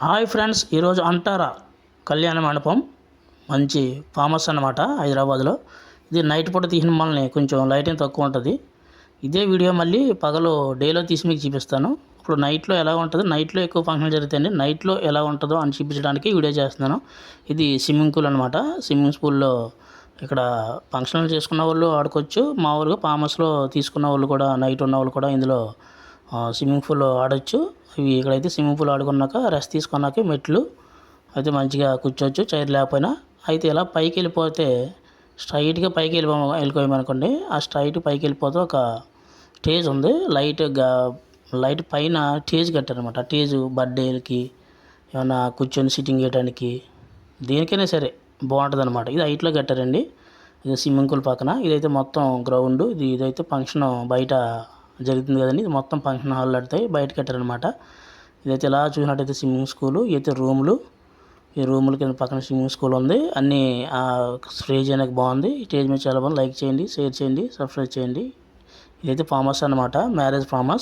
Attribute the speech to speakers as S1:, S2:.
S1: Hi friends, ఈరోజు అంటారా కళ్యాణ మండపం మంచి ఫేమస్ అన్నమాట హైదరాబాద్లో. ఇది నైట్ పూట తీసిన మనల్ని కొంచెం లైటింగ్ తక్కువ ఉంటుంది. ఇదే వీడియో మళ్ళీ పగలు డేలో తీసి మీకు చూపిస్తాను. ఇప్పుడు నైట్లో ఎలా ఉంటుంది, నైట్లో ఎక్కువ ఫంక్షన్ జరుగుతాయండి. నైట్లో ఎలా ఉంటుందో అని చూపించడానికి వీడియో చేస్తున్నాను. ఇది స్విమ్మింగ్ పూల్ అనమాట. స్విమ్మింగ్ పూల్లో ఇక్కడ ఫంక్షన్లు చేసుకున్న వాళ్ళు ఆడుకోవచ్చు. మామూలుగా ఫామస్లో తీసుకున్న వాళ్ళు కూడా, నైట్ ఉన్న వాళ్ళు కూడా ఇందులో స్విమ్మింగ్ పూల్ ఆడొచ్చు. ఇవి ఇక్కడైతే స్విమ్మింగ్ పూల్ ఆడుకున్నాక రెస్ట్ తీసుకున్నాక మెట్లు అయితే మంచిగా కూర్చోవచ్చు, చైర్ లేకపోయినా. అయితే ఇలా పైకి వెళ్ళిపోతే స్ట్రైట్గా పైకి వెళ్ళిపోయామనుకోండి, ఆ స్ట్రైట్ పైకి వెళ్ళిపోతే ఒక స్టేజ్ ఉంది. లైట్ పైన స్టేజ్ కట్టారనమాట. స్టేజ్ బర్త్డేలకి ఏమైనా కూర్చొని సిట్టింగ్ చేయడానికి దేనికైనా సరే బాగుంటుంది అనమాట. ఇది హైట్లో కట్టారండి. ఇది స్విమ్మింగ్ పూల్ పక్కన. ఇదైతే మొత్తం గ్రౌండ్. ఇదైతే ఫంక్షన్ బయట జరుగుతుంది కదండి. ఇది మొత్తం ఫంక్షన్ హాల్ ఆడతాయి బయట కట్టారనమాట. ఇదైతే ఇలా చూసినట్టయితే స్విమ్మింగ్ స్కూలు. ఇదైతే రూములు. ఈ రూముల కింద పక్కన స్విమ్మింగ్ స్కూల్ ఉంది. అన్నీ స్టేజ్ అనేది బాగుంది. స్టేజ్ మీద చాలా బాగుంది. లైక్ చేయండి, షేర్ చేయండి, సబ్స్క్రైబ్ చేయండి. ఇదైతే ఫామస్ అనమాట, మ్యారేజ్ ఫామస్.